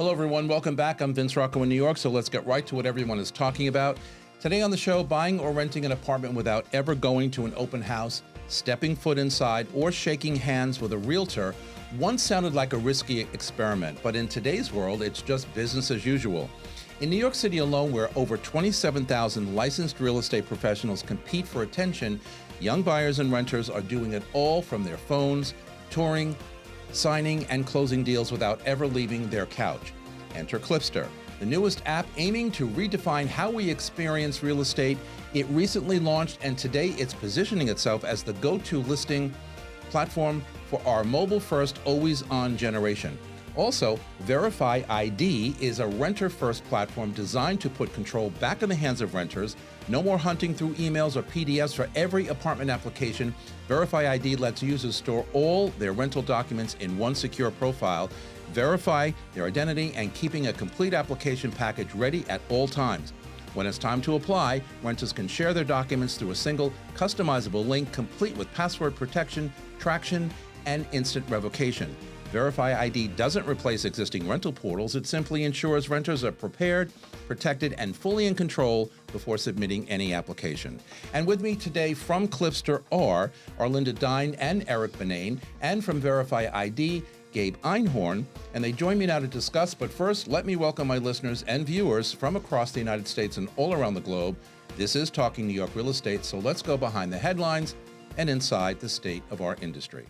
Hello, everyone. Welcome back. I'm Rocco in New York, so let's get right to what everyone is talking about. Today on the show, buying or renting an apartment without ever going to an open house, stepping foot inside, or shaking hands with a realtor once sounded like a risky experiment, but in today's world, it's just business as usual. In New York City alone, where over 27,000 licensed real estate professionals compete for attention, young buyers and renters are doing it all from their phones, touring, signing and closing deals without ever leaving their couch. Enter Clipster, the newest app aiming to redefine how we experience real estate. It recently launched, and today it's positioning itself as the go-to listing platform for our mobile-first, always-on generation. Also, VryfID is a renter-first platform designed to put control back in the hands of renters. No more hunting through emails or PDFs for every apartment application. VryfID lets users store all their rental documents in one secure profile, verify their identity, and keeping a complete application package ready at all times. When it's time to apply, renters can share their documents through a single, customizable link complete with password protection, traction, and instant revocation. VryfID doesn't replace existing rental portals. It simply ensures renters are prepared, protected, and fully in control before submitting any application. And with me today from Clipster are Linda Dine and Eric Benane, and from VryfID, Gabe Einhorn, and they join me now to discuss. But first, let me welcome my listeners and viewers from across the United States and all around the globe. This is Talking New York Real Estate, so let's go behind the headlines and inside the state of our industry.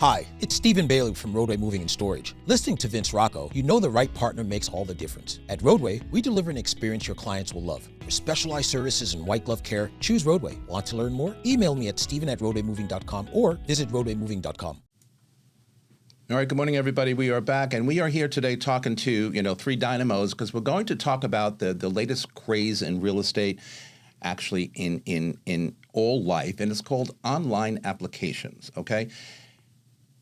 Hi, it's Stephen Bailey from Roadway Moving and Storage. Listening to Vince Rocco, you know the right partner makes all the difference. At Roadway, we deliver an experience your clients will love. For specialized services and white glove care, choose Roadway. Want to learn more? Email me at steven@roadwaymoving.com or visit roadwaymoving.com. All right, good morning, everybody. We are back, and we are here today talking to, three dynamos, because we're going to talk about the latest craze in real estate, actually in all life, and it's called online applications, okay?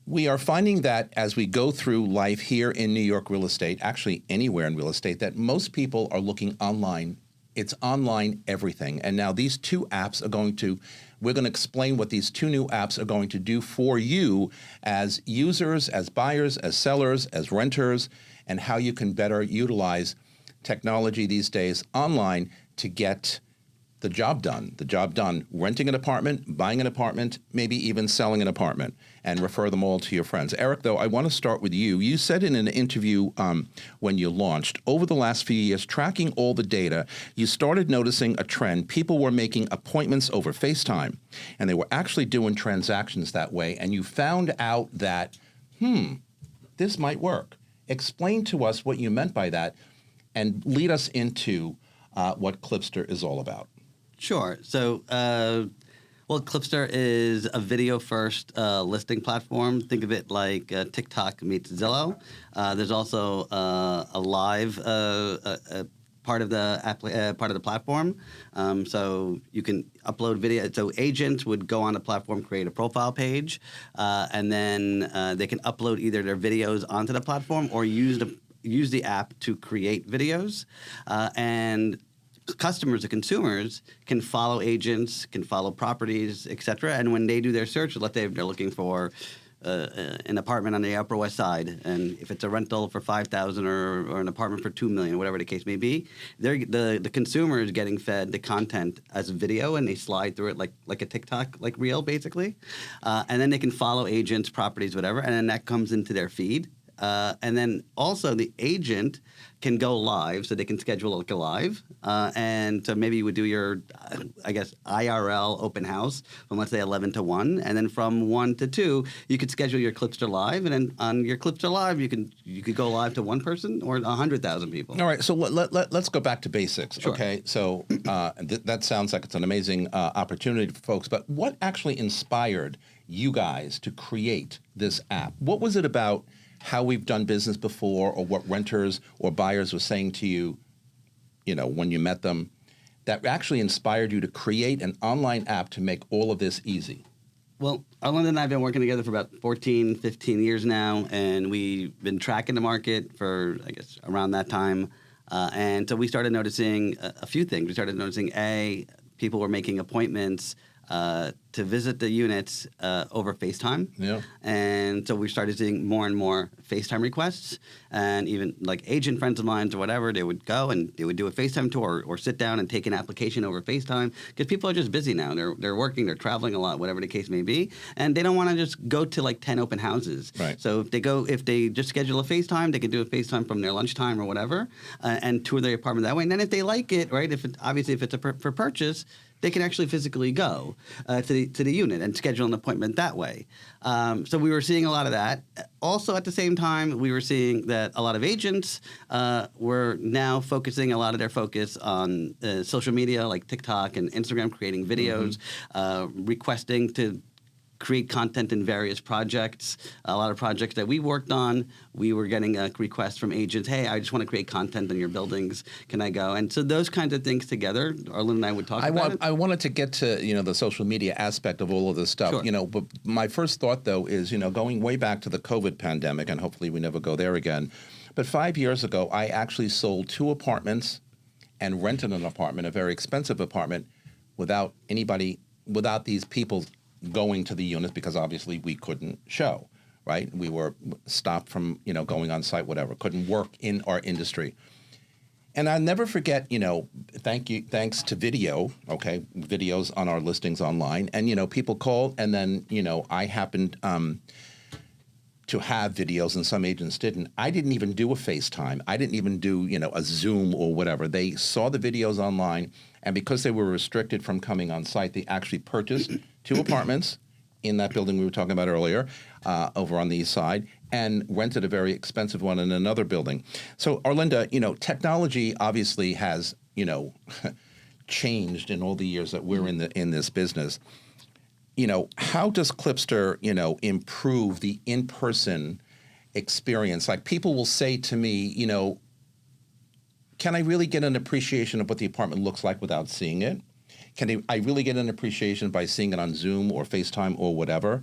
We are finding that as we go through life here in New York real estate, actually anywhere in real estate, that most people are looking online. It's online everything. And now these two apps we're going to explain what these two new apps are going to do for you as users, as buyers, as sellers, as renters, and how you can better utilize technology these days online to get the job done, renting an apartment, buying an apartment, maybe even selling an apartment, and refer them all to your friends. Eric, though, I want to start with you. You said in an interview when you launched, over the last few years, tracking all the data, you started noticing a trend. People were making appointments over FaceTime, and they were actually doing transactions that way, and you found out that, this might work. Explain to us what you meant by that, and lead us into what Clipster is all about. Sure. So, Clipster is a video-first listing platform. Think of it like TikTok meets Zillow. There's also a live part of the platform. So you can upload video. So agents would go on the platform, create a profile page, and then they can upload either their videos onto the platform or use the app to create videos, and customers or consumers can follow agents, can follow properties, et cetera. And when they do their search, let's say they're looking for an apartment on the Upper West Side, and if it's a rental for $5,000 or an apartment for $2 million, whatever the case may be, the consumer is getting fed the content as a video, and they slide through it like a TikTok reel, basically. And then they can follow agents, properties, whatever, and then that comes into their feed. And then also the agent can go live, so they can schedule a live. And so maybe you would do your, IRL open house from, let's say, 11 to 1. And then from 1 to 2, you could schedule your Clipster Live. And then on your Clipster Live, you could go live to one person or 100,000 people. All right, so let's go back to basics, Sure. Okay? So that sounds like it's an amazing opportunity for folks. But what actually inspired you guys to create this app? What was it about how we've done business before, or what renters or buyers were saying to you, when you met them, that actually inspired you to create an online app to make all of this easy? Well, Arlinda and I have been working together for about 14, 15 years now, and we've been tracking the market for, around that time. And so we started noticing a few things. We started noticing, people were making appointments to visit the units over FaceTime. Yeah. And so we started seeing more and more FaceTime requests, and even like agent friends of mine or whatever, they would go and they would do a FaceTime tour or sit down and take an application over FaceTime, because people are just busy now. They're working, they're traveling a lot, whatever the case may be, and they don't want to just go to like 10 open houses. Right. So if they just schedule a FaceTime, they can do a FaceTime from their lunchtime or whatever, and tour their apartment that way. And then if they like it, right, if it's for purchase, they can actually physically go to the unit and schedule an appointment that way. So we were seeing a lot of that. Also, at the same time, we were seeing that a lot of agents were now focusing a lot of their focus on social media like TikTok and Instagram, creating videos, requesting to create content in various projects. A lot of projects that we worked on, we were getting requests from agents, hey, I just want to create content in your buildings. Can I go? And so those kinds of things together, Arlen and I would talk about it. I wanted to get to, the social media aspect of all of this stuff, Sure. But my first thought, though, is, going way back to the COVID pandemic, and hopefully we never go there again. But 5 years ago, I actually sold 2 apartments and rented an apartment, a very expensive apartment, without these people going to the units, because obviously we couldn't show, right? We were stopped from, going on site, whatever, couldn't work in our industry. And I'll never forget, thanks to video, okay, videos on our listings online. And, people called, and then, I happened to have videos, and some agents didn't. I didn't even do a FaceTime. I didn't even do, a Zoom or whatever. They saw the videos online, and because they were restricted from coming on site, they actually purchased 2 apartments in that building we were talking about earlier, over on the east side, and rented a very expensive one in another building. So, Arlinda, technology obviously has, changed in all the years that we're in this business. How does Clipster, improve the in-person experience? Like, people will say to me, can I really get an appreciation of what the apartment looks like without seeing it? Can I really get an appreciation by seeing it on Zoom or FaceTime or whatever?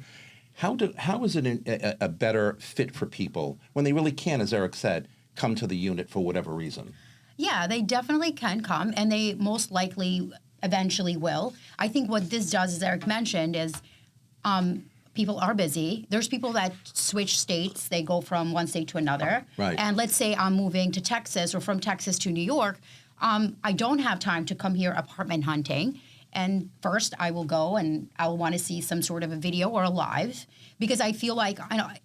How is it a better fit for people when they really can, as Eric said, come to the unit for whatever reason? Yeah, they definitely can come, and they most likely eventually will. I think what this does, as Eric mentioned, is people are busy. There's people that switch states. They go from one state to another. Right. And let's say I'm moving to Texas or from Texas to New York. I don't have time to come here apartment hunting. And first, I will go and I will want to see some sort of a video or a live, because I feel like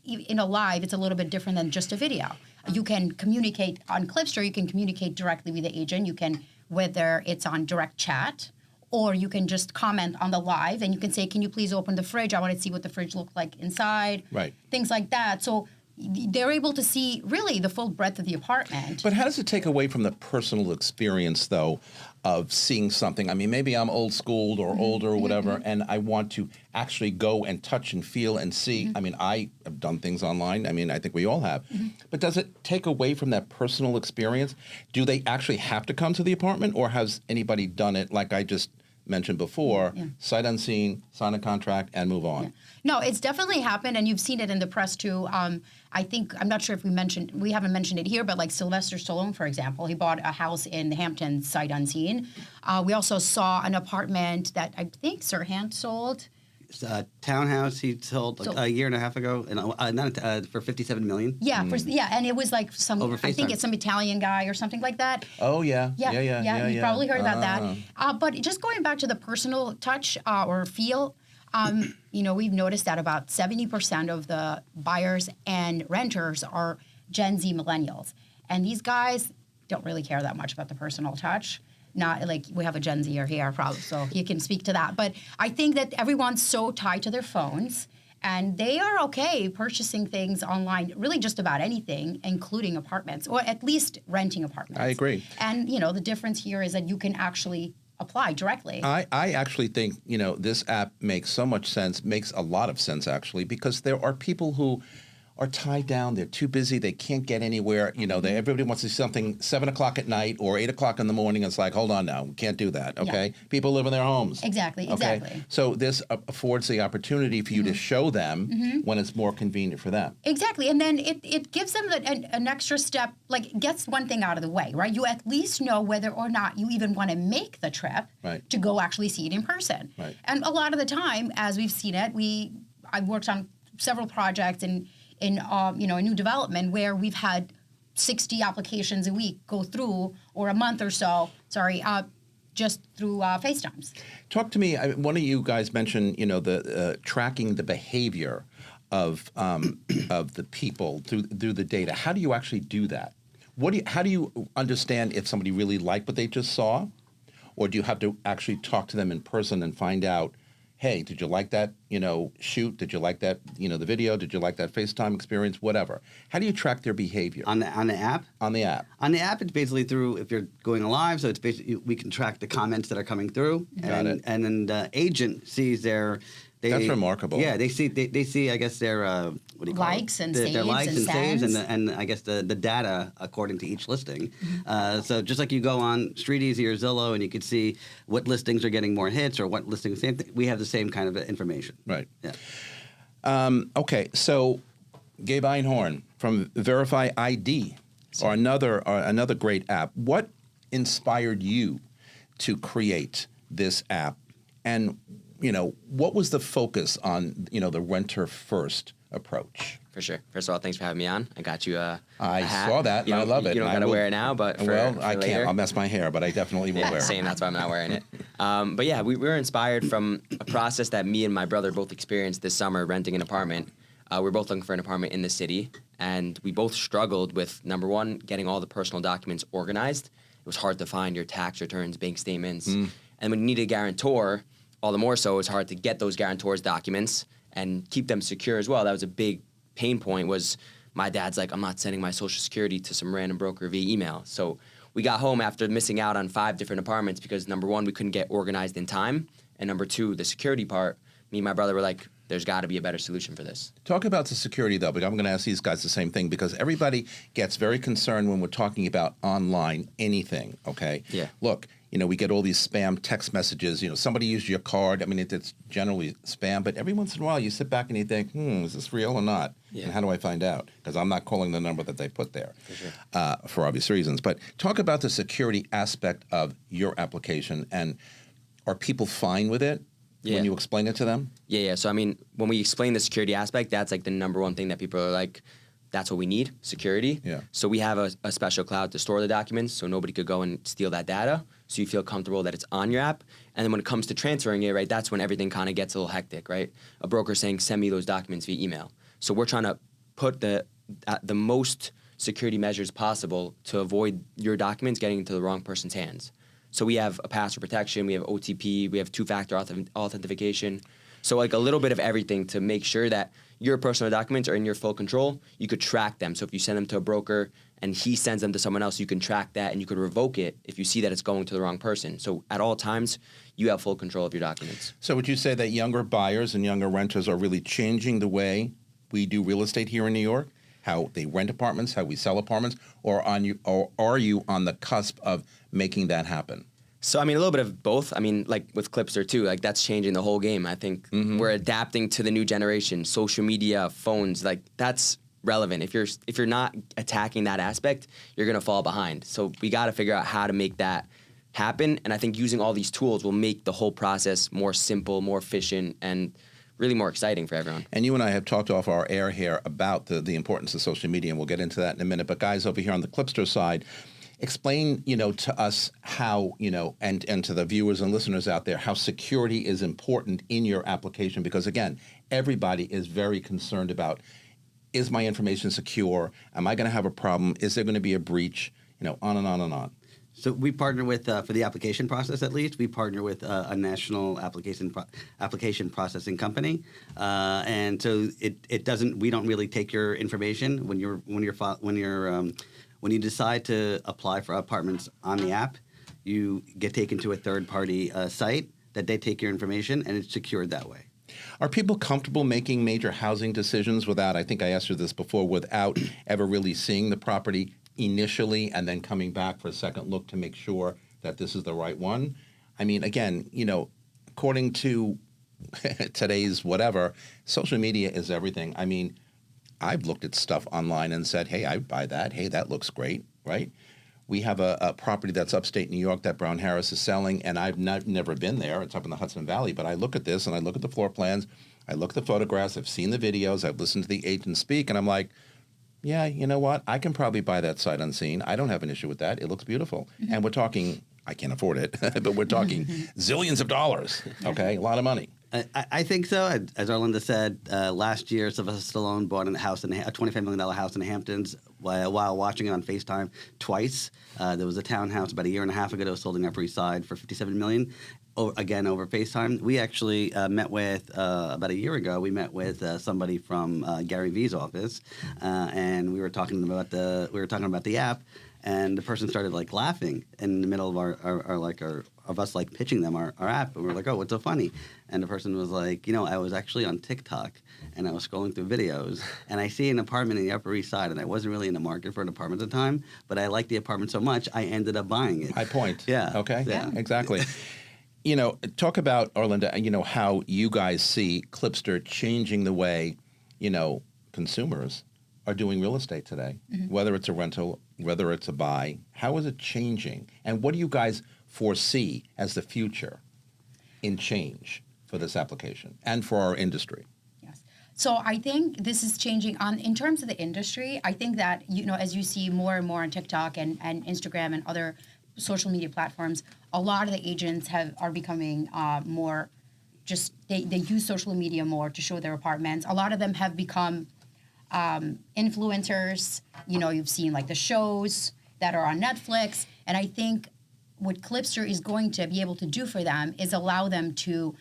in a live, it's a little bit different than just a video. You can communicate on Clipster. You can communicate directly with the agent. You can, whether it's on direct chat, or you can just comment on the live, and you can say, can you please open the fridge? I want to see what the fridge looks like inside. Right. Things like that. So they're able to see really the full breadth of the apartment. But how does it take away from the personal experience, though, of seeing something? I mean, maybe I'm old schooled or older or whatever, and I want to actually go and touch and feel and see. I mean, I have done things online. I mean, I think we all have. But does it take away from that personal experience? Do they actually have to come to the apartment, or has anybody done it like I just mentioned before, sight unseen, sign a contract, and move on? No, it's definitely happened, and you've seen it in the press too. I think, I'm not sure if we haven't mentioned it here, but like Sylvester Stallone, for example, he bought a house in the Hamptons sight unseen. We also saw an apartment that I think Sirhan sold. Townhouse he sold a year and a half ago, and for $57 million. Yeah, and it was like Over I think FaceTime. it's some Italian guy or something like that. Oh, yeah. You've probably heard about that. But just going back to the personal touch or feel, we've noticed that about 70% of the buyers and renters are Gen Z millennials. And these guys don't really care that much about the personal touch. Not like we have a Gen Zer here, probably, so he can speak to that. But I think that everyone's so tied to their phones, and they are okay purchasing things online, really just about anything, including apartments, or at least renting apartments. I agree. And, the difference here is that you can actually apply directly. I actually think, this app makes so much sense, makes a lot of sense, actually, because there are people who are tied down. They're too busy. They can't get anywhere. You know, everybody wants to see something 7 o'clock at night or 8 o'clock in the morning. It's like, hold on now, we can't do that. Okay, people live in their homes. Exactly. Okay? Exactly. So this affords the opportunity for you to show them when it's more convenient for them. Exactly, and then it gives them an extra step, like gets one thing out of the way, right? You at least know whether or not you even want to make the trip to go actually see it in person. Right. And a lot of the time, as we've seen it, I've worked on several projects in new development where we've had 60 applications a week go through, or a month or so, just through FaceTimes. Talk to me. One of you guys mentioned, the tracking the behavior of the people through the data. How do you actually do that? How do you understand if somebody really liked what they just saw, or do you have to actually talk to them in person and find out, hey, did you like that, shoot? Did you like that, the video? Did you like that FaceTime experience? Whatever. How do you track their behavior? On the app? On the app. On the app, it's basically through, if you're going live, so it's basically, we can track the comments that are coming through. Got it. And then the agent sees That's remarkable. Yeah, they see, I guess, their, what do you call likes it? and Their saves likes and saves sends. and I guess the data according to each listing. So just like you go on Street Easy or Zillow and you can see what listings are getting more hits or what listings, same thing, we have the same kind of information. Right. Yeah. Okay, so Gabe Einhorn from VryfID, or another great app. What inspired you to create this app, and what was the focus on the renter first approach? For sure. First of all, thanks for having me on. I got you a hat. Saw that, and I love it. You don't got to wear it now, but for I later. can't. I'll mess my hair, but I definitely will wear it. Same. That's why I'm not wearing it. But yeah, we were inspired from a process that me and my brother both experienced this summer renting an apartment. We're both looking for an apartment in the city, and we both struggled with, number one, getting all the personal documents organized. It was hard to find your tax returns, bank statements. And when you need a guarantor, all the more so, it's hard to get those guarantors' documents and keep them secure as well. That was a big pain point. Was my dad's like, I'm not sending my Social Security to some random broker via email. So we got home after missing out on 5 different apartments because, number one, we couldn't get organized in time, and number two, the security part, me and my brother were like, there's got to be a better solution for this. Talk about the security, though, because I'm going to ask these guys the same thing, because everybody gets very concerned when we're talking about online anything, okay? Yeah. Look, we get all these spam text messages, somebody used your card. I mean, it's generally spam, but every once in a while you sit back and you think, is this real or not? Yeah. And how do I find out? Because I'm not calling the number that they put there for obvious reasons. But talk about the security aspect of your application, and are people fine with it? When you explain it to them? Yeah. So, I mean, when we explain the security aspect, that's like the number one thing that people are like, that's what we need, security. Yeah. So we have a special cloud to store the documents so nobody could go and steal that data. So you feel comfortable that it's on your app. And then when it comes to transferring it, right, that's when everything kind of gets a little hectic, right? A broker saying, send me those documents via email. So we're trying to put the most security measures possible to avoid your documents getting into the wrong person's hands. So we have a password protection, we have OTP, we have two-factor authentication. So like a little bit of everything to make sure that your personal documents are in your full control. You could track them. So if you send them to a broker and he sends them to someone else, you can track that and you could revoke it if you see that it's going to the wrong person. So at all times, you have full control of your documents. So would you say that younger buyers and younger renters are really changing the way we do real estate here in New York? How they rent apartments, how we sell apartments, or are you on the cusp of making that happen? So, I mean, a little bit of both. I mean, like with Clipster, too, like that's changing the whole game. I think we're adapting to the new generation, social media, phones, like that's relevant. If you're not attacking that aspect, you're going to fall behind. So we got to figure out how to make that happen. And I think using all these tools will make the whole process more simple, more efficient, and really more exciting for everyone. And you and I have talked off our air here about the importance of social media, and we'll get into that in a minute. But guys, over here on the Clipster side, explain, to us how, and to the viewers and listeners out there, how security is important in your application. Because again, everybody is very concerned about, is my information secure? Am I going to have a problem? Is there going to be a breach? On and on and on. So we partner with, for the application process at least, we partner with a national application processing company, and so it doesn't. We don't really take your information when you decide to apply for apartments on the app. You get taken to a third party site that they take your information, and it's secured that way. Are people comfortable making major housing decisions without, I think I asked you this before, without ever really seeing the property initially and then coming back for a second look to make sure that this is the right one? I mean, again, according to today's whatever, social media is everything. I mean, I've looked at stuff online and said, hey, I'd buy that. Hey, that looks great, right? We have a property that's upstate New York that Brown Harris is selling, and I've never been there. It's up in the Hudson Valley, but I look at this and I look at the floor plans, I look at the photographs, I've seen the videos, I've listened to the agent speak, and I'm like, yeah, you know what? I can probably buy that sight unseen. I don't have an issue with that. It looks beautiful. And we're talking, I can't afford it, but we're talking zillions of dollars, okay? A lot of money. I think so. As Arlinda said, last year, Sylvester Stallone bought a $25 million house in the Hamptons while watching it on FaceTime twice. There was a townhouse about a year and a half ago that was sold in the Upper East Side for $57 million, again over FaceTime. We actually met with, about a year ago, we met with somebody from Gary Vee's office, and we were talking about the app. And the person started laughing in the middle of of us pitching them our app, and we're like, oh, what's so funny? And the person was like, I was actually on TikTok and I was scrolling through videos and I see an apartment in the Upper East Side, and I wasn't really in the market for an apartment at the time, but I liked the apartment so much I ended up buying it. My point. Yeah. Okay. Yeah. Exactly. Talk about, Arlinda, how you guys see Clipster changing the way, consumers are doing real estate today, whether it's a rental, whether it's a buy. How is it changing? And what do you guys foresee as the future in change for this application and for our industry? Yes. So I think this is changing in terms of the industry. I think that, as you see more and more on TikTok and Instagram and other social media platforms, a lot of the agents are becoming more they use social media more to show their apartments. A lot of them have become influencers. You've seen the shows that are on Netflix, and I think what Clipster is going to be able to do for them is allow them to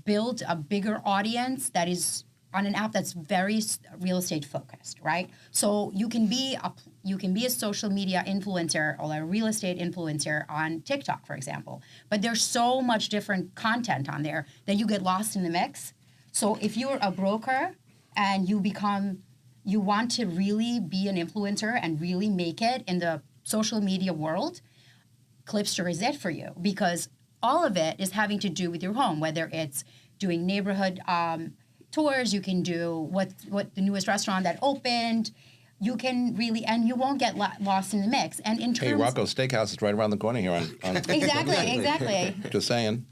build a bigger audience that is on an app that's very real estate focused, right? So you can be a social media influencer or a real estate influencer on TikTok, for example, but there's so much different content on there that you get lost in the mix. So if you're a broker and you want to really be an influencer and really make it in the social media world, Clipster is it for you, because all of it is having to do with your home, whether it's doing neighborhood tours, you can do what the newest restaurant that opened, you can really, and you won't get lost in the mix. And in terms, hey, Rocco Steakhouse is right around the corner here on exactly. Just saying.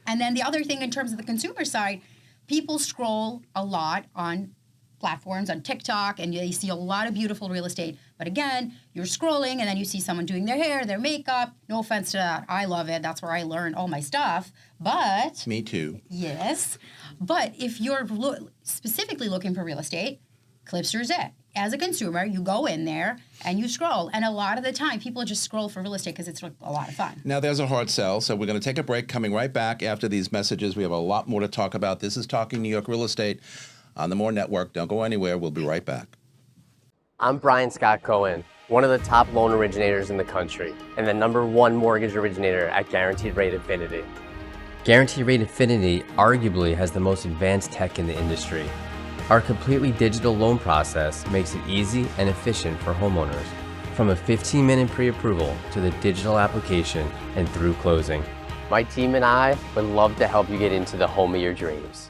And then the other thing in terms of the consumer side, people scroll a lot on platforms, on TikTok, and they see a lot of beautiful real estate. But again, you're scrolling, and then you see someone doing their hair, their makeup. No offense to that. I love it. That's where I learned all my stuff. But... Me too. Yes. But if you're specifically looking for real estate, Clipster's it. As a consumer, you go in there and you scroll. And a lot of the time, people just scroll for real estate because it's a lot of fun. Now, there's a hard sell, so we're going to take a break. Coming right back after these messages, we have a lot more to talk about. This is Talking New York Real Estate on the More Network. Don't go anywhere. We'll be right back. I'm Brian Scott Cohen, one of the top loan originators in the country and the #1 mortgage originator at Guaranteed Rate Infinity. Guaranteed Rate Infinity arguably has the most advanced tech in the industry. Our completely digital loan process makes it easy and efficient for homeowners, from a 15-minute pre-approval to the digital application and through closing. My team and I would love to help you get into the home of your dreams.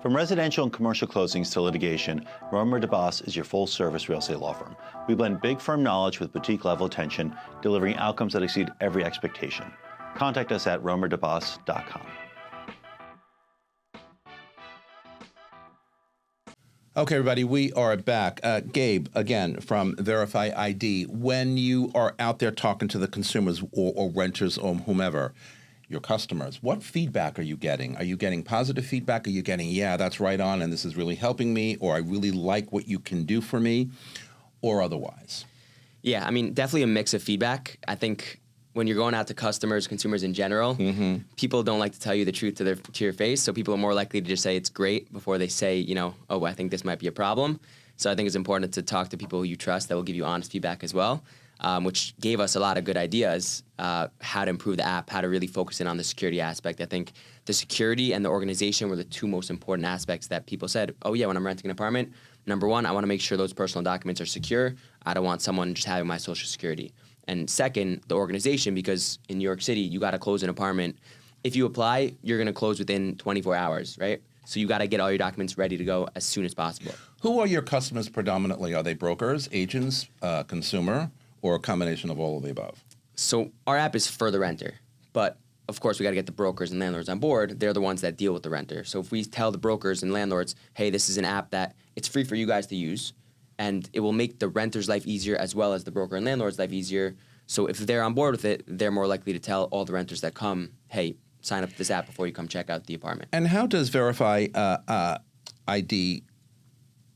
From residential and commercial closings to litigation, Romer DeBoss is your full-service real estate law firm. We blend big firm knowledge with boutique-level attention, delivering outcomes that exceed every expectation. Contact us at romerdeboss.com. Okay, everybody, we are back. Gabe, again, from VryfID. When you are out there talking to the consumers or renters or whomever, your customers, what feedback are you getting? Are you getting positive feedback? Are you getting, yeah, that's right on, and this is really helping me, or I really like what you can do for me, or otherwise? Yeah, I mean, definitely a mix of feedback. I think when you're going out to customers, consumers in general, people don't like to tell you the truth to your face, so people are more likely to just say it's great before they say, oh, I think this might be a problem. So I think it's important to talk to people who you trust that will give you honest feedback as well. which gave us a lot of good ideas how to improve the app, how to really focus in on the security aspect. I think the security and the organization were the two most important aspects that people said, oh yeah, when I'm renting an apartment, number one, I want to make sure those personal documents are secure. I don't want someone just having my social security. And second, the organization, because in New York City, you got to close an apartment. If you apply, you're going to close within 24 hours, right? So you got to get all your documents ready to go as soon as possible. Who are your customers predominantly? Are they brokers, agents, consumer, or a combination of all of the above? So our app is for the renter, but of course we got to get the brokers and landlords on board. They're the ones that deal with the renter. So if we tell the brokers and landlords, hey, this is an app that it's free for you guys to use, and it will make the renter's life easier as well as the broker and landlord's life easier. So if they're on board with it, they're more likely to tell all the renters that come, hey, sign up for this app before you come check out the apartment. And how does VryfID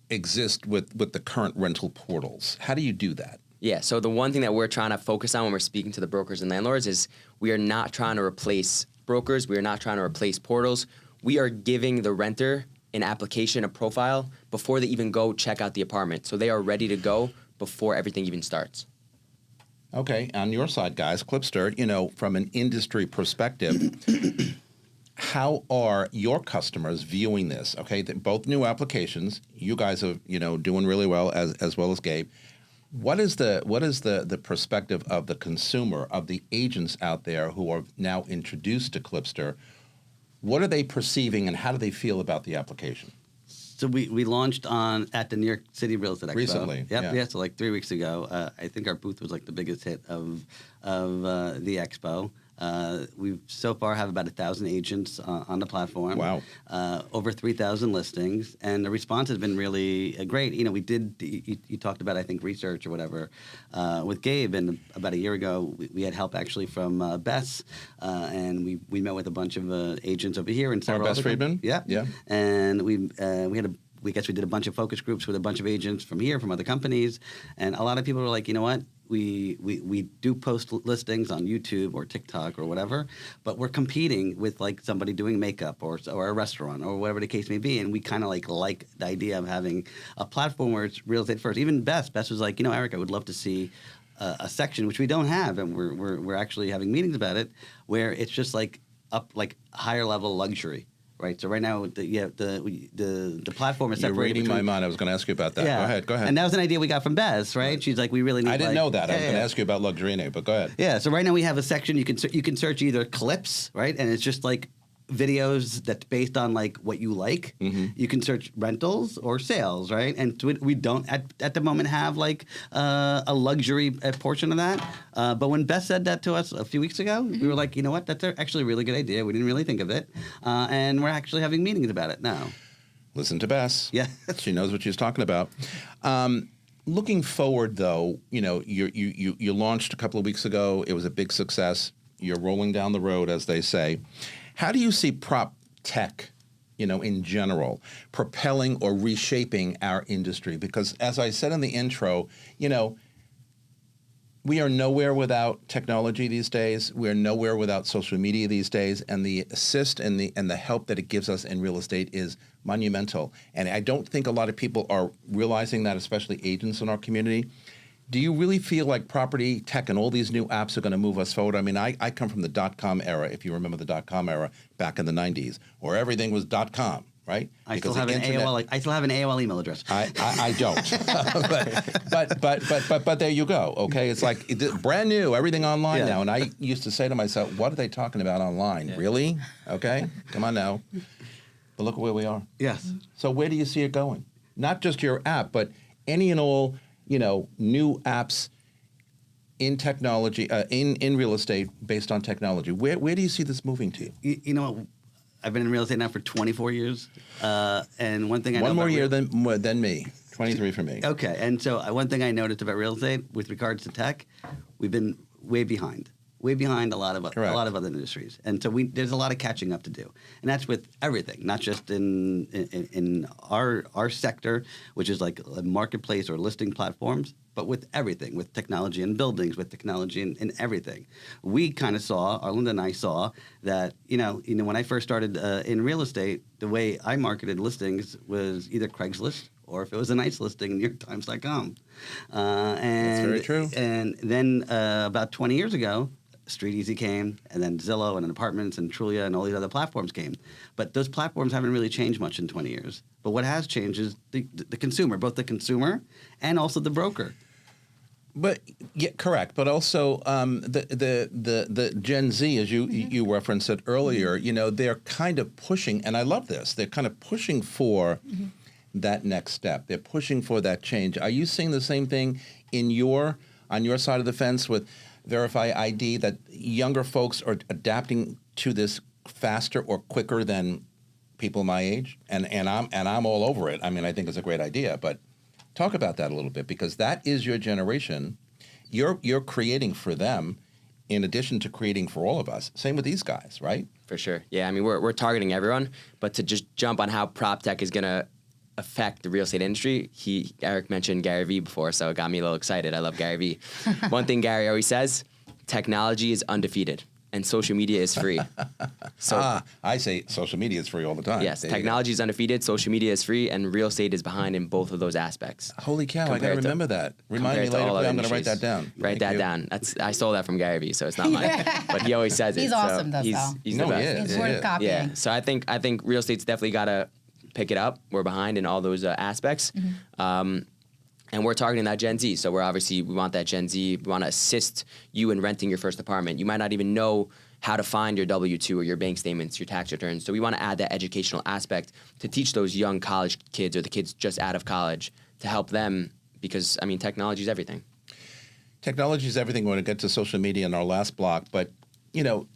exist with the current rental portals? How do you do that? Yeah, so the one thing that we're trying to focus on when we're speaking to the brokers and landlords is we are not trying to replace brokers. We are not trying to replace portals. We are giving the renter an application, a profile, before they even go check out the apartment. So they are ready to go before everything even starts. Okay, on your side, guys, Clipster, from an industry perspective, how are your customers viewing this? Okay, both new applications. You guys are, doing really well, as well as Gabe. What is the perspective of the consumer, of the agents out there who are now introduced to Clipster? What are they perceiving, and how do they feel about the application? So we launched at the New York City Real Estate Expo. Recently, Yep, yeah. So like 3 weeks ago, I think our booth was like the biggest hit of the expo. We so far have about 1,000 agents on the platform. Wow. Over 3,000 listings, and the response has been really great. We did, you talked about, I think, research or whatever with Gabe, and about a year ago, we had help actually from Bess, and we met with a bunch of agents over here. And Bess Friedman? Yeah. Yeah. And we did a bunch of focus groups with a bunch of agents from here, from other companies, and a lot of people were like, you know what? We do post listings on YouTube or TikTok or whatever, but we're competing with like somebody doing makeup or a restaurant or whatever the case may be, and we kind of like the idea of having a platform where it's real estate first. Even Bess was like, Eric, I would love to see a section, which we don't have, and we're actually having meetings about it, where it's just like up like higher level luxury. Right. So right now, the platform is separated. You're reading my mind. I was going to ask you about that. Yeah. Go ahead. And that was an idea we got from Bess, right? She's like, we really need. I didn't know that. I was going to ask you about Luxurine, but go ahead. Yeah. So right now we have a section you can search either clips, right, and it's just like videos that's based on like what you like. Mm-hmm. You can search rentals or sales, right? And we don't at the moment have like a luxury portion of that. But when Beth said that to us a few weeks ago, we were like, you know what? That's actually a really good idea. We didn't really think of it, and we're actually having meetings about it now. Listen to Bess. Yeah, she knows what she's talking about. Looking forward, though, you launched a couple of weeks ago. It was a big success. You're rolling down the road, as they say. How do you see prop tech, in general, propelling or reshaping our industry? Because as I said in the intro, we are nowhere without technology these days. We're nowhere without social media these days, and the assist and the help that it gives us in real estate is monumental. And I don't think a lot of people are realizing that, especially agents in our community. Do you really feel like property tech and all these new apps are going to move us forward? I mean, I come from the .com era, if you remember the .com era back in the 90s, where everything was .com, right? I still have an AOL email address. I don't. but there you go, okay? It's like brand new, everything online now. And I used to say to myself, what are they talking about online? Yeah. Really? Okay, come on now. But look at where we are. Yes. So where do you see it going? Not just your app, but any and all new apps in technology, in real estate based on technology. Where do you see this moving to? You know what? I've been in real estate now for 24 years. And one thing I know One more about year than me. 23 for me. Okay. And so one thing I noticed about real estate with regards to tech, we've been way behind a lot of other industries, and so there's a lot of catching up to do, and that's with everything, not just in our sector, which is like a marketplace or listing platforms, but with everything, with technology in buildings, with technology in everything. We kind of saw, Arlinda and I saw that when I first started in real estate, the way I marketed listings was either Craigslist or if it was a nice listing, NewYorkTimes.com. That's very true. And then about 20 years ago, StreetEasy came, and then Zillow, and then Apartments, and Trulia, and all these other platforms came. But those platforms haven't really changed much in 20 years. But what has changed is the consumer, both the consumer and also the broker. But yeah, correct. But also the Gen Z, as you referenced it earlier, they're kind of pushing, and I love this. They're kind of pushing for that next step. They're pushing for that change. Are you seeing the same thing on your side of the fence with VryfID, that younger folks are adapting to this faster or quicker than people my age? And I'm all over it. I mean, I think it's a great idea, but talk about that a little bit, because that is your generation. You're creating for them in addition to creating for all of us. Same with these guys, right? For sure. Yeah, I mean, we're targeting everyone, but to just jump on how prop tech is going to affect the real estate industry, Eric mentioned Gary Vee before, so it got me a little excited. I love Gary Vee. One thing Gary always says, technology is undefeated and social media is free. So I say social media is free all the time. Yes, technology is undefeated, social media is free, and real estate is behind in both of those aspects. Holy cow, I got to remember that. Remind me later, I'm going to write that down. Write that down. I stole that from Gary Vee, so it's not mine. But he always says it. He's awesome, though. He's the best. He's worth copying. Yeah, so I think real estate's definitely got to pick it up. We're behind in all those aspects. And we're targeting that Gen Z. So we want that Gen Z. We want to assist you in renting your first apartment. You might not even know how to find your W-2 or your bank statements, your tax returns. So we want to add that educational aspect to teach those young college kids or the kids just out of college to help them, because, I mean, technology is everything. Technology is everything. We're going to get to social media in our last block, but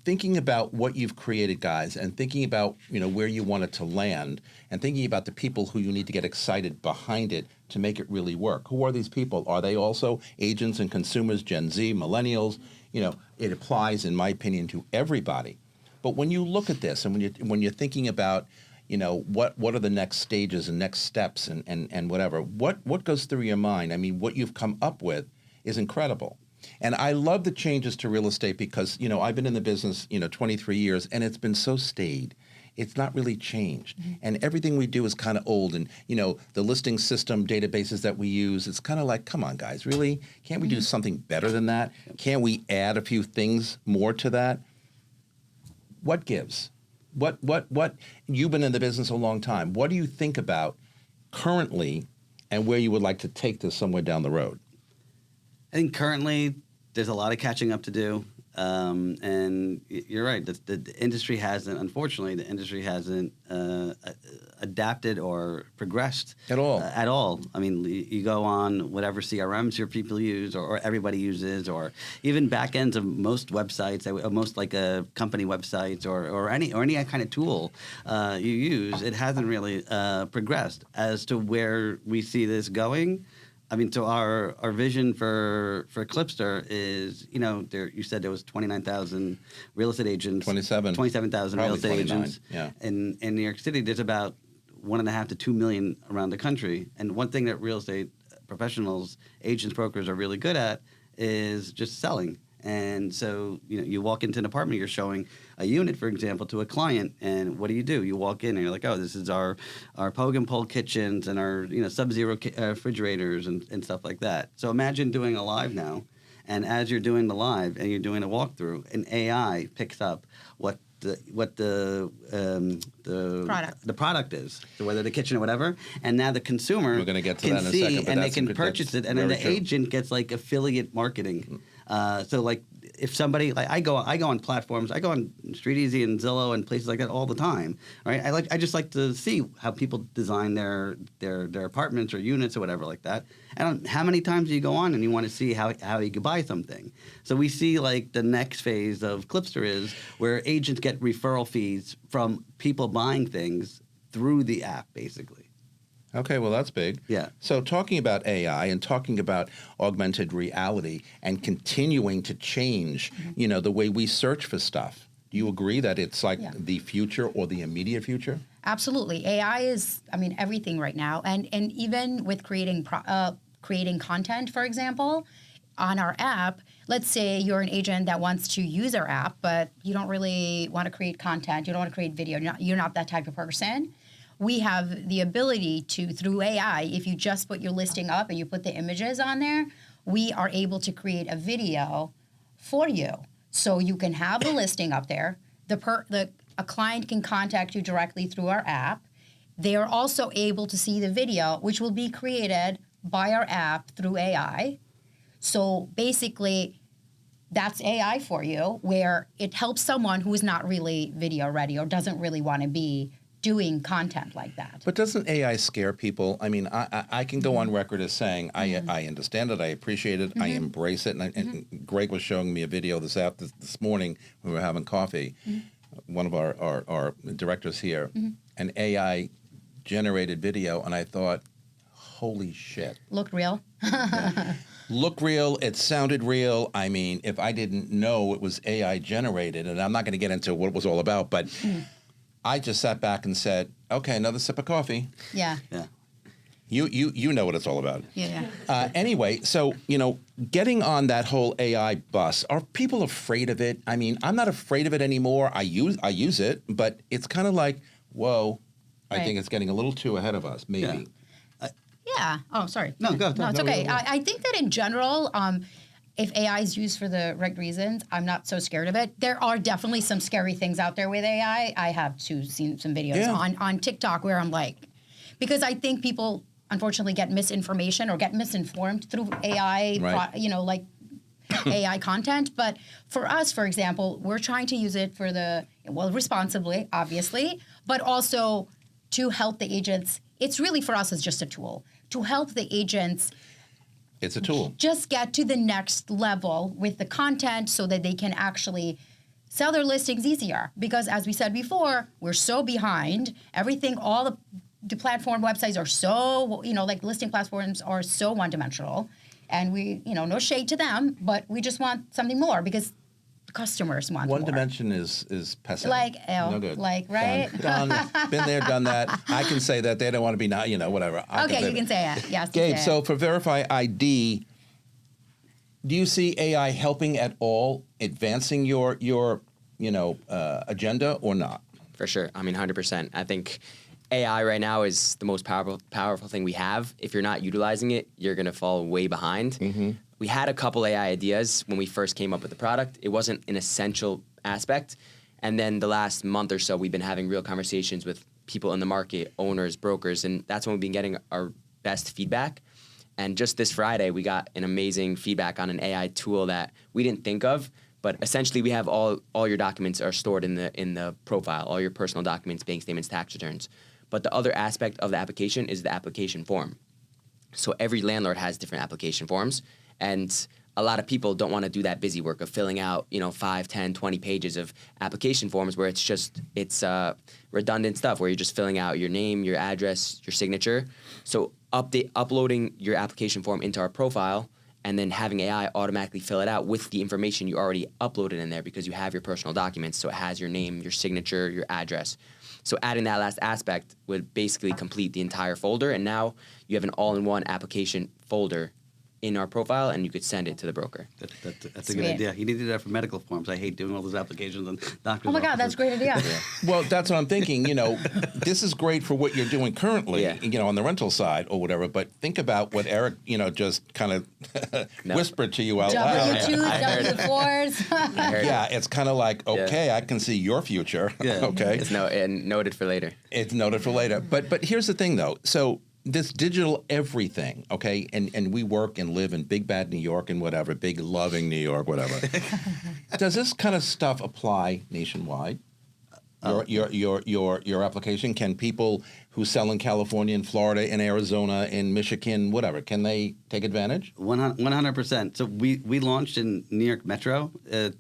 thinking about what you've created, guys, and thinking about, where you want it to land, and thinking about the people who you need to get excited behind it to make it really work. Who are these people? Are they also agents and consumers, Gen Z, millennials? It applies, in my opinion, to everybody. But when you look at this, and when you're thinking about, what are the next stages and next steps and whatever, what goes through your mind? I mean, what you've come up with is incredible. And I love the changes to real estate because, I've been in the business, 23 years, and it's been so staid. It's not really changed. And everything we do is kind of old. And, the listing system databases that we use, it's kind of like, come on, guys, really? Can't we do something better than that? Can't we add a few things more to that? What gives? What? You've been in the business a long time. What do you think about currently and where you would like to take this somewhere down the road? I think currently there's a lot of catching up to do. And you're right. The industry hasn't, unfortunately, adapted or progressed at all. I mean, you go on whatever CRMs your people use or everybody uses, or even back ends of most websites, most like company websites or any kind of tool you use. It hasn't really progressed as to where we see this going. I mean, so our vision for Clipster is, you said there was 29,000 real estate agents. 27,000 real estate agents. Yeah. In New York City, there's about 1.5 to 2 million around the country. And one thing that real estate professionals, agents, brokers are really good at is just selling. And so, you walk into an apartment, you're showing a unit, for example, to a client, and what do? You walk in and you're like, oh, this is our poke and pole kitchens and our, sub-zero refrigerators and stuff like that. So imagine doing a live now, and as you're doing the live and you're doing a walkthrough, an AI picks up what the product is, so whether the kitchen or whatever, and now the consumer We're gonna get to can that in a see second, but and they can purchase it, and then the true. agent gets like affiliate marketing. So like if somebody like I go on platforms, I go on StreetEasy and Zillow and places like that all the time, right? I just like to see how people design their apartments or units or whatever like that. And how many times do you go on and you want to see how you could buy something? So we see like the next phase of Clipster is where agents get referral fees from people buying things through the app, basically. Okay, well, that's big. Yeah. So talking about AI and talking about augmented reality and continuing to change, the way we search for stuff, do you agree that it's like the future or the immediate future? Absolutely. AI is, everything right now. And even with creating content, for example, on our app, let's say you're an agent that wants to use our app, but you don't really want to create content. You don't want to create video. You're not that type of person. we have the ability to, through AI, if you just put your listing up and you put the images on there, we are able to create a video for you. So you can have the listing up there. A client can contact you directly through our app. They are also able to see the video, which will be created by our app through AI. So basically, that's AI for you, where it helps someone who is not really video ready or doesn't really want to be doing content like that. But doesn't AI scare people? I mean, I can go on record as saying I understand it, I appreciate it, I embrace it. And Greg was showing me a video this morning when we were having coffee. One of our directors here, an AI generated video, and I thought, holy shit. Look real. Look real, it sounded real. I mean, if I didn't know it was AI generated, and I'm not going to get into what it was all about, but I just sat back and said, okay, another sip of coffee. Yeah. You know what it's all about. Yeah. Anyway, so, getting on that whole AI bus, are people afraid of it? I mean, I'm not afraid of it anymore. I use it, but it's kind of like, whoa, I think it's getting a little too ahead of us, maybe. Yeah. Yeah. Oh, sorry. No, go. No, it's okay. I think that in general, if AI is used for the right reasons, I'm not so scared of it. There are definitely some scary things out there with AI. I have seen some videos on TikTok where I'm like, because I think people unfortunately get misinformation or get misinformed through AI, like AI content. But for us, for example, we're trying to use it for responsibly, obviously, but also to help the agents. It's really for us, it's just a tool to help the agents. It's a tool. Just get to the next level with the content so that they can actually sell their listings easier. Because as we said before, we're so behind. Everything, all the platform websites are so, like listing platforms are so one-dimensional. And we, no shade to them, but we just want something more because customers want One more. dimension is passe. Like, no good. Like, right? Done. Been there, done that. I can say that. They don't want to be not, whatever. Okay, you can say it. Yes. Gabe, so for VryfID, do you see AI helping at all, advancing your agenda or not? For sure. I mean, 100%. I think AI right now is the most powerful thing we have. If you're not utilizing it, you're going to fall way behind. We had a couple AI ideas when we first came up with the product. It wasn't an essential aspect. And then the last month or so, we've been having real conversations with people in the market, owners, brokers, and that's when we've been getting our best feedback. And just this Friday, we got an amazing feedback on an AI tool that we didn't think of. But essentially, we have all your documents are stored in the profile, all your personal documents, bank statements, tax returns. But the other aspect of the application is the application form. So every landlord has different application forms. And a lot of people don't want to do that busy work of filling out, 5, 10, 20 pages of application forms where it's redundant stuff where you're just filling out your name, your address, your signature. So uploading your application form into our profile and then having AI automatically fill it out with the information you already uploaded in there because you have your personal documents. So it has your name, your signature, your address. So adding that last aspect would basically complete the entire folder. And now you have an all-in-one application folder in our profile, and you could send it to the broker. That's a good idea. You need to do that for medical forms. I hate doing all those applications on doctors' Oh my God, that's a great idea. Well, that's what I'm thinking. This is great for what you're doing currently, on the rental side or whatever. But think about what Eric, just kind of whispered to you out loud. W-2s, W-4s. Yeah, it's kind of like, okay, I can see your future. Yeah. Okay, It's noted for later. It's noted for later. But here's the thing, though. So this digital everything, okay, and we work and live in big bad New York and whatever, big loving New York, whatever. Does this kind of stuff apply nationwide? Your application, can people who sell in California, in Florida, in Arizona, in Michigan, whatever, can they take advantage? 100%. So we launched in New York Metro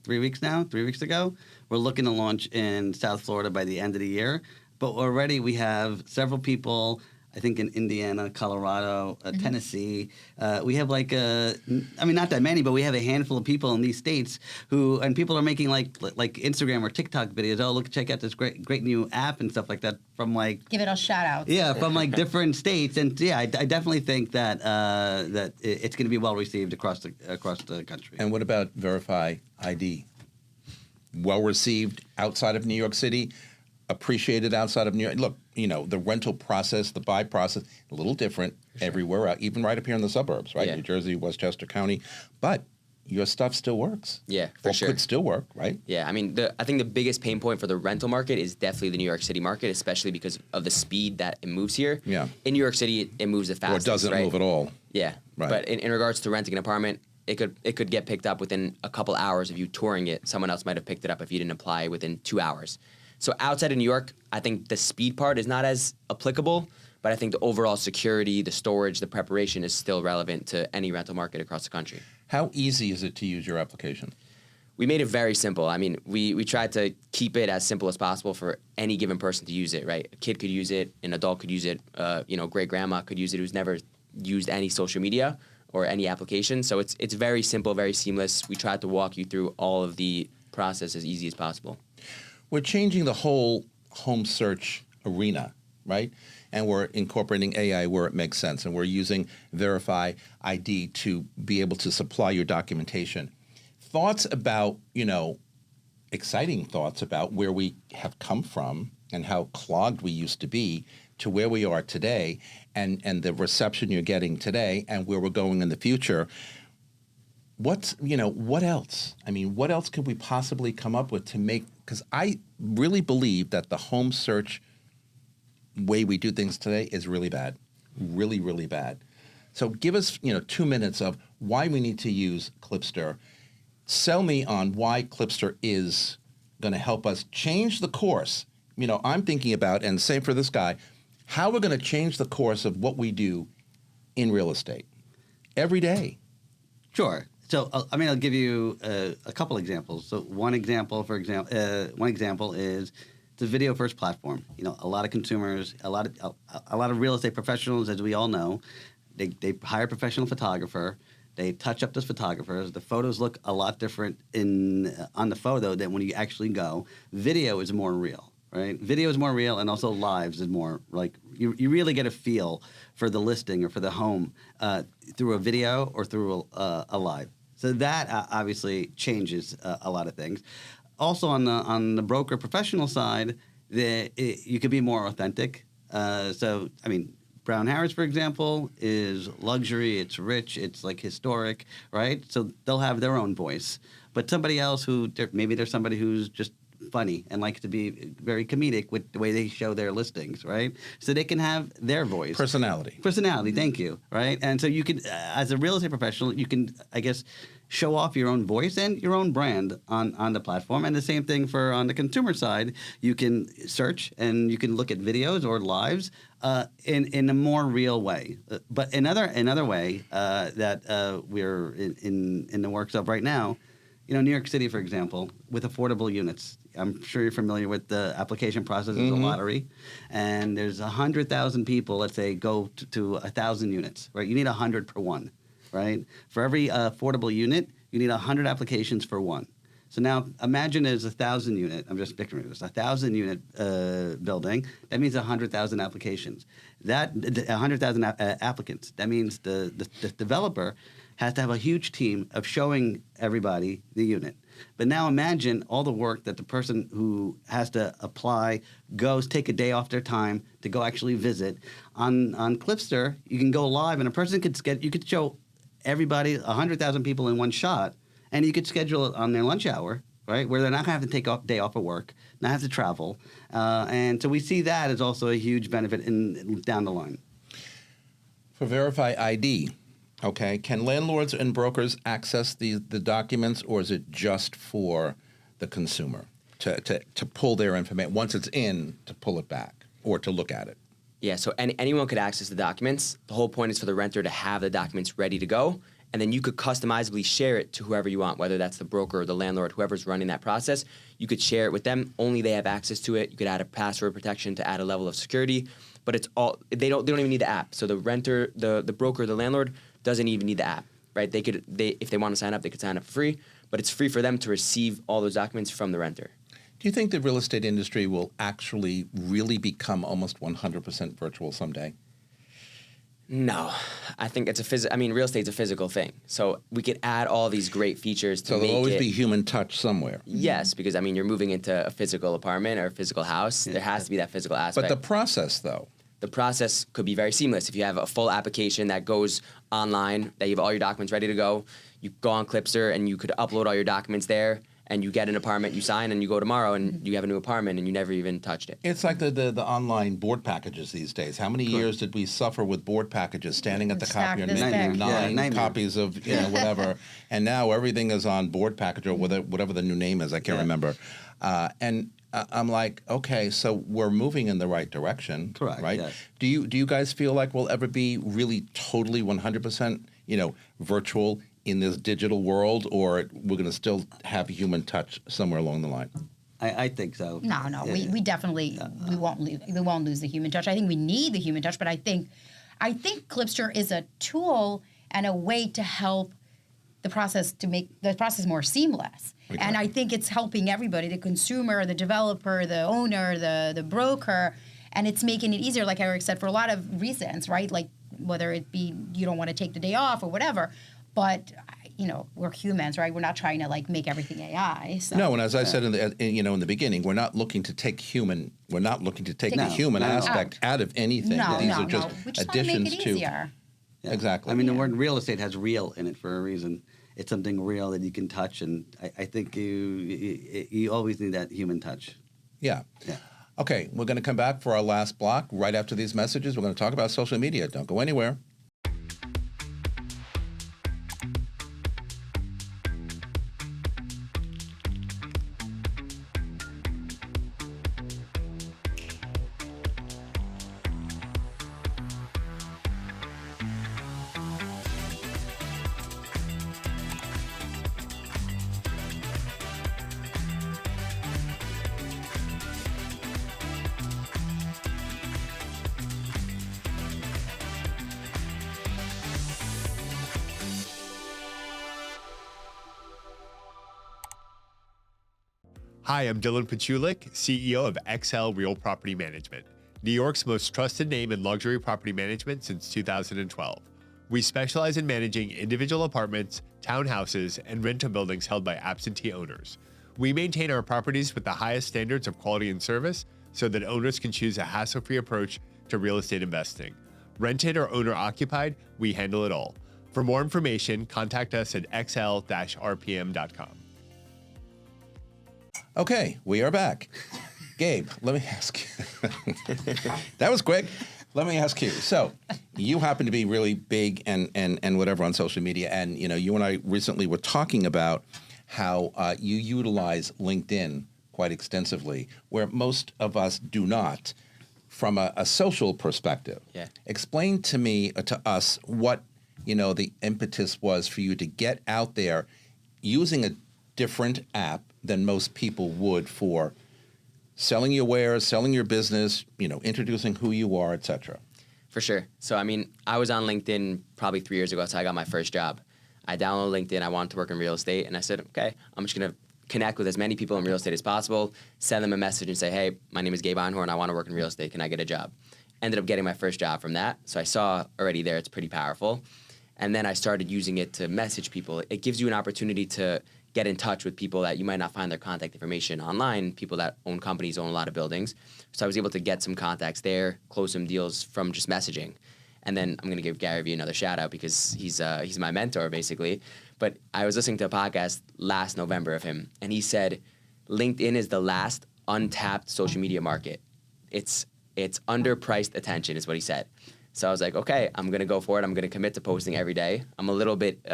3 weeks ago. We're looking to launch in South Florida by the end of the year. But already we have several people, I think in Indiana, Colorado, Tennessee. We have not that many, but we have a handful of people in these states and people are making like Instagram or TikTok videos. Oh, look, check out this great new app and stuff like that from Give it a shout out. Yeah, from different states. And yeah, I definitely think that it's going to be well received across the country. And what about VryfID? Well received outside of New York City? appreciated outside of New York? Look, the rental process, the buy process, a little different everywhere, even right up here in the suburbs, right? Yeah. New Jersey, Westchester County. But your stuff still works. Yeah, for sure. Could still work, right? Yeah, I mean, I think the biggest pain point for the rental market is definitely the New York City market, especially because of the speed that it moves here. Yeah. In New York City, it moves the fastest. Or it doesn't right? move at all. Yeah. Right. But in regards to renting an apartment, it could get picked up within a couple hours of you touring it. Someone else might have picked it up if you didn't apply within 2 hours. So outside of New York, I think the speed part is not as applicable, but I think the overall security, the storage, the preparation is still relevant to any rental market across the country. How easy is it to use your application? We made it very simple. I mean, we tried to keep it as simple as possible for any given person to use it, right? A kid could use it, an adult could use it, great grandma could use it who's never used any social media or any application. So it's very simple, very seamless. We tried to walk you through all of the process as easy as possible. We're changing the whole home search arena, right? And we're incorporating AI where it makes sense. And we're using VryfID to be able to supply your documentation. Thoughts about, exciting thoughts about where we have come from and how clogged we used to be to where we are today and the reception you're getting today and where we're going in the future. What else? I mean, what else could we possibly come up with to make, because I really believe that the home search way we do things today is really bad, really, really bad. So give us, 2 minutes of why we need to use Clipster. Sell me on why Clipster is going to help us change the course. I'm thinking about, and same for this guy, how we're going to change the course of what we do in real estate every day. Sure. So, I'll give you a couple examples. So, one example is the video first platform. A lot of consumers, a lot of real estate professionals, as we all know, they hire a professional photographer. They touch up those photographers. The photos look a lot different on the photo than when you actually go. Video is more real, right? Video is more real, and also lives is more like you really get a feel for the listing or for the home through a video or through a live. So that obviously changes a lot of things. Also on the broker professional side, you could be more authentic. Brown Harris, for example, is luxury, it's rich, it's like historic, right? So they'll have their own voice. But somebody else maybe there's somebody who's just funny and likes to be very comedic with the way they show their listings, right? So they can have their voice. Personality, thank you, right? And so you can, as a real estate professional, you can, I guess, show off your own voice and your own brand on the platform. And the same thing on the consumer side. You can search and you can look at videos or lives in a more real way. But another way that we're in the works of right now, New York City, for example, with affordable units. I'm sure you're familiar with the application process. It's a lottery. And there's 100,000 people, let's say, go to 1,000 units, right? You need 100 per one. Right? For every affordable unit, you need 100 applications for one. So now imagine there's 1,000 unit. I'm just picturing this. 1,000 unit building. That means 100,000 applications. 100,000 applicants. That means the developer has to have a huge team of showing everybody the unit. But now imagine all the work that the person who has to apply take a day off their time to go actually visit. On Clipster, you can go live, and a person you could show everybody, 100,000 people in one shot, and you could schedule it on their lunch hour, right, where they're not going to have to take a day off of work, not have to travel. And so we see that as also a huge benefit down the line. For VryfID, okay, can landlords and brokers access the documents, or is it just for the consumer to pull their information, once it's in, to pull it back or to look at it? Yeah, so anyone could access the documents. The whole point is for the renter to have the documents ready to go, and then you could customizably share it to whoever you want, whether that's the broker or the landlord, whoever's running that process. You could share it with them. Only they have access to it. You could add a password protection to add a level of security, but they don't even need the app. So the renter, the broker, the landlord doesn't even need the app, right? If they want to sign up, they could sign up for free, but it's free for them to receive all those documents from the renter. Do you think the real estate industry will actually really become almost 100% virtual someday? No, I think it's real estate's a physical thing. So we could add all these great features to So make there'll always it. be human touch somewhere. Yes, because you're moving into a physical apartment or a physical house. There has to be that physical aspect. But the process, though. The process could be very seamless. If you have a full application that goes online, that you have all your documents ready to go, you go on Clipster and you could upload all your documents there, and you get an apartment, you sign, and you go tomorrow and you have a new apartment and you never even touched it. It's like the online board packages these days. How many years did we suffer with board packages, standing at the Stacked copier this making big. nine nightmare. copies of whatever, and now everything is on board package or whatever the new name is. I can't remember. And I'm like, okay, so we're moving in the right direction. Correct, Right? yes. Do you guys feel like we'll ever be really totally 100% virtual in this digital world, or we're going to still have human touch somewhere along the line? I think so. No, we definitely we won't lose the human touch. I think we need the human touch, but I think Clipster is a tool and a way to help the process to make the process more seamless. Okay. And I think it's helping everybody, the consumer, the developer, the owner, the broker, and it's making it easier, like Eric said, for a lot of reasons, right? Like whether it be you don't want to take the day off or whatever, but we're humans, right? We're not trying to make everything AI. So. No, and as I said in the beginning, we're not looking to take the human aspect out of anything. No, These no, are just no. We just additions want to make it easier. Yeah. Exactly. I mean, the word real estate has real in it for a reason. It's something real that you can touch, and I think you always need that human touch. Yeah. Yeah. Okay, we're going to come back for our last block. Right after these messages, we're going to talk about social media. Don't go anywhere. Hi, I'm Dylan Pachulik, CEO of XL Real Property Management, New York's most trusted name in luxury property management since 2012. We specialize in managing individual apartments, townhouses, and rental buildings held by absentee owners. We maintain our properties with the highest standards of quality and service so that owners can choose a hassle-free approach to real estate investing. Rented or owner-occupied, we handle it all. For more information, contact us at xl-rpm.com. Okay, we are back. Gabe, let me ask you. That was quick. Let me ask you. So, you happen to be really big and whatever on social media, and you and I recently were talking about how you utilize LinkedIn quite extensively, where most of us do not, from a social perspective. Yeah. Explain to me, to us, what the impetus was for you to get out there using a different app than most people would for selling your wares, selling your business, introducing who you are, et cetera. For sure. So, I was on LinkedIn probably 3 years ago. That's how I got my first job. I downloaded LinkedIn. I wanted to work in real estate. And I said, okay, I'm just going to connect with as many people in real estate as possible, send them a message and say, hey, my name is Gabe Einhorn. I want to work in real estate. Can I get a job? Ended up getting my first job from that. So I saw already there it's pretty powerful. And then I started using it to message people. It gives you an opportunity to get in touch with people that you might not find their contact information online, people that own companies, own a lot of buildings. So I was able to get some contacts there, close some deals from just messaging. And then I'm going to give Gary Vee another shout out because he's my mentor basically. But I was listening to a podcast last November of him, and he said LinkedIn is the last untapped social media market. It's underpriced attention is what he said. So I was like, okay, I'm going to go for it. I'm going to commit to posting every day. I'm a little bit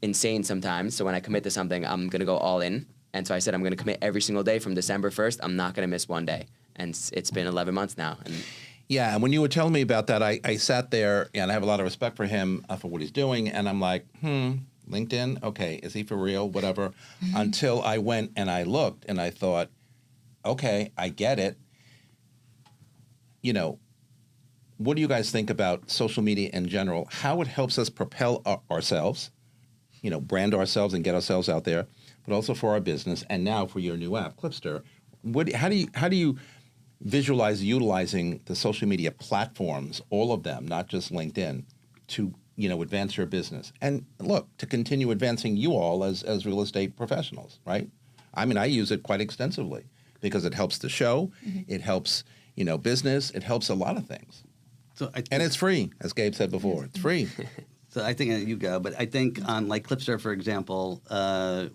insane sometimes. So when I commit to something, I'm going to go all in. And so I said, I'm going to commit every single day from December 1st. I'm not going to miss one day. And it's been 11 months now. And yeah, and when you were telling me about that, I sat there, and I have a lot of respect for him for what he's doing, and I'm like, LinkedIn? Okay, is he for real? Whatever. Until I went and I looked, and I thought, okay, I get it. What do you guys think about social media in general? How it helps us propel ourselves, brand ourselves and get ourselves out there, but also for our business, and now for your new app, Clipster. How do you visualize utilizing the social media platforms, all of them, not just LinkedIn, to advance your business. And look, to continue advancing you all as real estate professionals, right? I mean, I use it quite extensively because it helps the show, it helps, business, it helps a lot of things. And it's free, as Gabe said before. It's free. So I think you go, but I think on like Clipster, for example,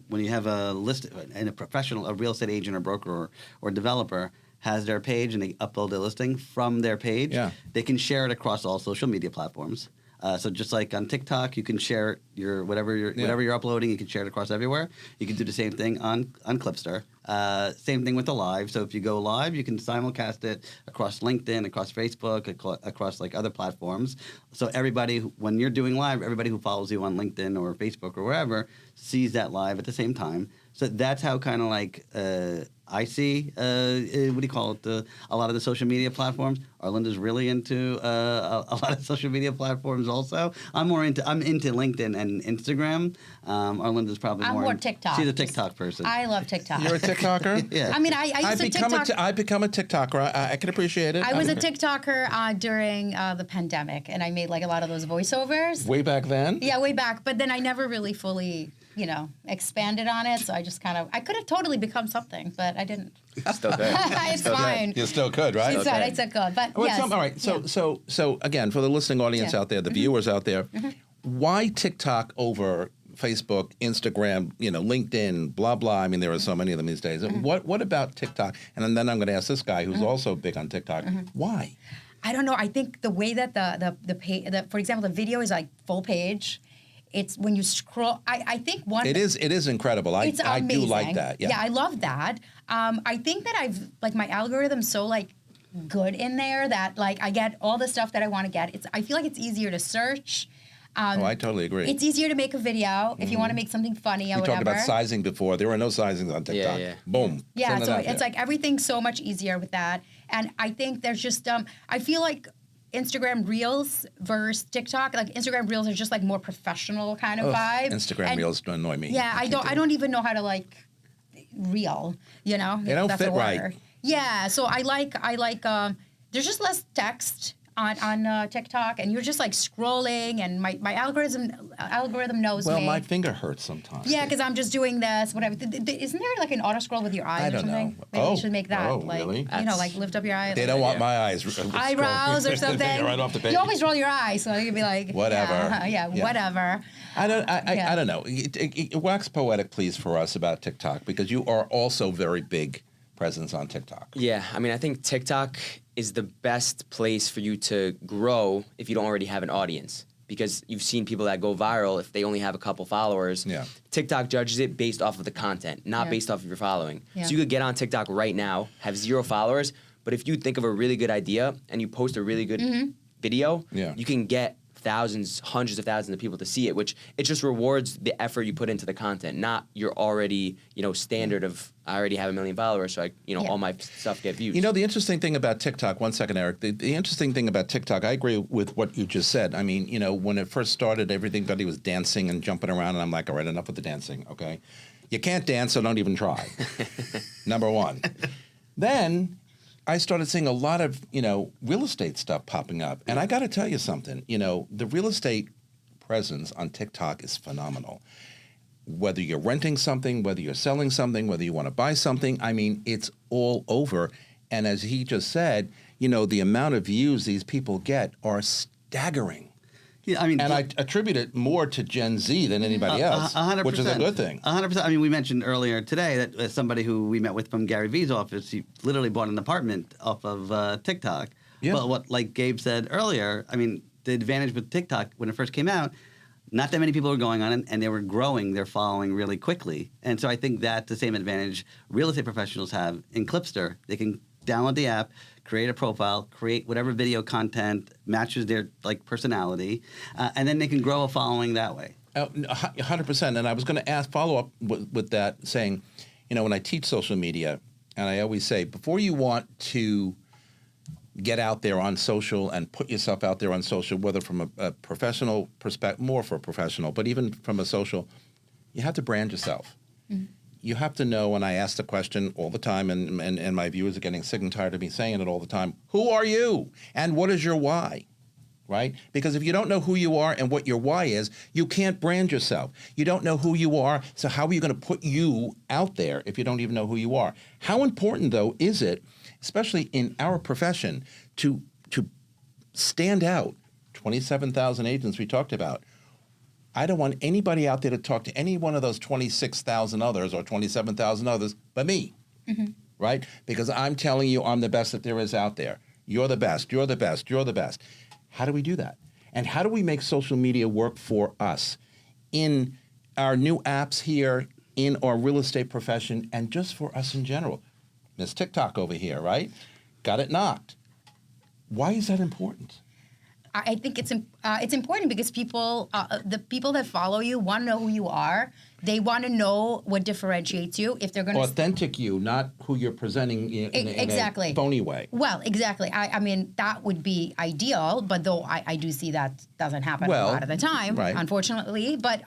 when you have a list and a professional, a real estate agent or broker or developer has their page and they upload their listing from their page, they can share it across all social media platforms. So just like on TikTok, you can share whatever you're uploading, you can share it across everywhere. You can do the same thing on Clipster. Same thing with the live. So if you go live, you can simulcast it across LinkedIn, across Facebook, across like other platforms. So everybody, when you're doing live, everybody who follows you on LinkedIn or Facebook or wherever sees that live at the same time. So that's how kind of like I see, what do you call it, a lot of the social media platforms. Arlinda's really into a lot of social media platforms also. I'm into LinkedIn and Instagram. Arlinda's probably more TikTok. She's a TikTok person. I love TikTok. You're a TikToker? Yeah. I mean, I used to TikTok. I've become a TikToker. I can appreciate it. I was a TikToker during the pandemic, and I made like a lot of those voiceovers. Way back then? Yeah, way back. But then I never really fully, expanded on it. So I just I could have totally become something, but I didn't. Still good. It's fine. You still could, right? It's fine. It's a good. But Well, yes. all right. So again, for the listening audience out there, the viewers out there, why TikTok over Facebook, Instagram, LinkedIn, blah blah? I mean, there are so many of them these days. What about TikTok? And then I'm going to ask this guy who's also big on TikTok. Why? I don't know. I think the way that the page, for example, the video is like full page. It's when you scroll. I think one. It is incredible. It's I do amazing. like that. Yeah, I love that. I think that I've my algorithm's so good in there that I get all the stuff that I want to get. I feel like it's easier to search. I totally agree. It's easier to make a video if you want to make something funny or whatever. We talked about sizing before. There were no sizings on TikTok. Yeah. Boom. Yeah, so it's like everything's so much easier with that. And I think there's just I feel like Instagram Reels versus TikTok. Like Instagram Reels are just more professional kind of vibe. Instagram Reels annoy me. Yeah, I don't even know how to reel. They don't that's fit a word. right. Yeah, so I like. There's just less text on TikTok, and you're just scrolling, and my algorithm knows me. Well, my finger hurts sometimes. Yeah, because I'm just doing this, whatever. Isn't there an auto scroll with your eyes I or don't something? know. Maybe you should make that. Really? Lift up your eye. They don't want my eyes. Eyebrows or something. right off the page. You always roll your eyes, so you can be like, whatever. Yeah, whatever. I don't know. Wax poetic, please, for us about TikTok, because you are also very big presence on TikTok. Yeah, I mean, I think TikTok is the best place for you to grow if you don't already have an audience, because you've seen people that go viral if they only have a couple followers. Yeah. TikTok judges it based off of the content, not based off of your following. Yeah. So you could get on TikTok right now, have 0 followers, but if you think of a really good idea and you post a really good video, you can get thousands, hundreds of thousands of people to see it, which it just rewards the effort you put into the content, not your already, standard of, I already have 1 million followers, so all my stuff get views. The interesting thing about TikTok, one second, Eric, the interesting thing about TikTok, I agree with what you just said. I mean, when it first started, everybody was dancing and jumping around, and I'm like, all right, enough with the dancing, okay? You can't dance, so don't even try. Number one. Then I started seeing a lot of, real estate stuff popping up. And I got to tell you something, the real estate presence on TikTok is phenomenal. Whether you're renting something, whether you're selling something, whether you want to buy something, I mean, it's all over. And as he just said, the amount of views these people get are staggering. Yeah, I mean, and I attribute it more to Gen Z than anybody else, 100%, which is a good thing. 100%. I mean, we mentioned earlier today that somebody who we met with from Gary Vee's office, he literally bought an apartment off of TikTok. Yeah. But what, like Gabe said earlier, I mean, the advantage with TikTok when it first came out, not that many people were going on it, and they were growing their following really quickly. And so I think that's the same advantage real estate professionals have in Clipster. They can download the app, create a profile, create whatever video content matches their personality, and then they can grow a following that way. 100%. And I was going to follow up with that, saying, when I teach social media, and I always say, before you want to get out there on social and put yourself out there on social, whether from a professional perspective, more for a professional, but even from a social, you have to brand yourself. you have to know, and I ask the question all the time, and my viewers are getting sick and tired of me saying it all the time, who are you? And what is your why? Right? Because if you don't know who you are and what your why is, you can't brand yourself. You don't know who you are, so how are you going to put you out there if you don't even know who you are? How important, though, is it, especially in our profession, to stand out? 27,000 agents we talked about. I don't want anybody out there to talk to any one of those 26,000 others or 27,000 others but me, right? Because I'm telling you I'm the best that there is out there. You're the best, you're the best, you're the best. How do we do that? And how do we make social media work for us in our new apps here, in our real estate profession, and just for us in general? Miss TikTok over here, right? Got it knocked. Why is that important? I think it's important because people, the people that follow you want to know who you are. They want to know what differentiates you. If they're going to authentic you, not who you're presenting in exactly. a phony way. Well, exactly. I mean, that would be ideal, but though I do see that doesn't happen a lot of the time, unfortunately. But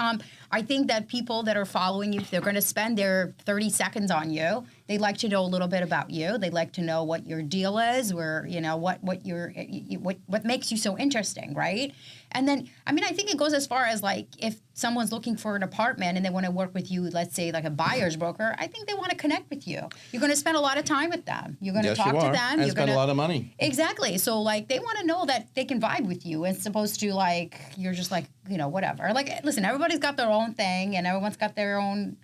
I think that people that are following you, if they're going to spend their 30 seconds on you, they'd like to know a little bit about you. They'd like to know what your deal is, where what makes you so interesting, right? And then, I mean, I think it goes as far as like if someone's looking for an apartment and they want to work with you, let's say like a buyer's broker, I think they want to connect with you. You're going to spend a lot of time with them. You're going to talk to them. And spend a lot of money. Exactly. So like they want to know that they can vibe with you as opposed to like you're just like, whatever. Like, listen, everybody's got their own thing and everyone's got their own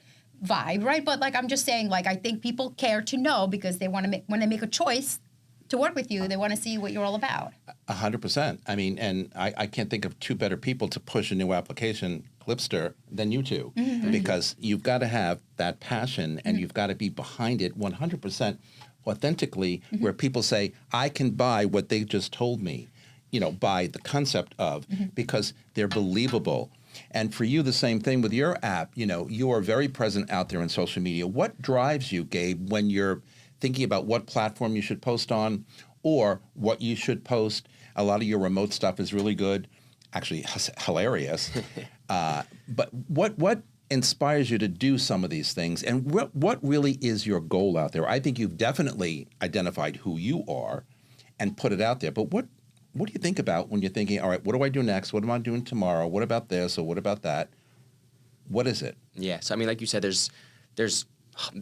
vibe, right? But like I'm just saying, like I think people care to know because they want to when they make a choice to work with you, they want to see what you're all about. 100%. I mean, and I can't think of two better people to push a new application, Clipster, than you two, because you've got to have that passion and you've got to be behind it 100% authentically, where people say, I can buy what they just told me, by the concept of, because they're believable. And for you, the same thing with your app. You are very present out there in social media. What drives you, Gabe, when you're thinking about what platform you should post on or what you should post? A lot of your remote stuff is really good, actually hilarious. But what inspires you to do some of these things? And what really is your goal out there? I think you've definitely identified who you are and put it out there. But what do you think about when you're thinking, all right, what do I do next? What am I doing tomorrow? What about this or what about that? What is it? Yeah, so I mean, like you said, there's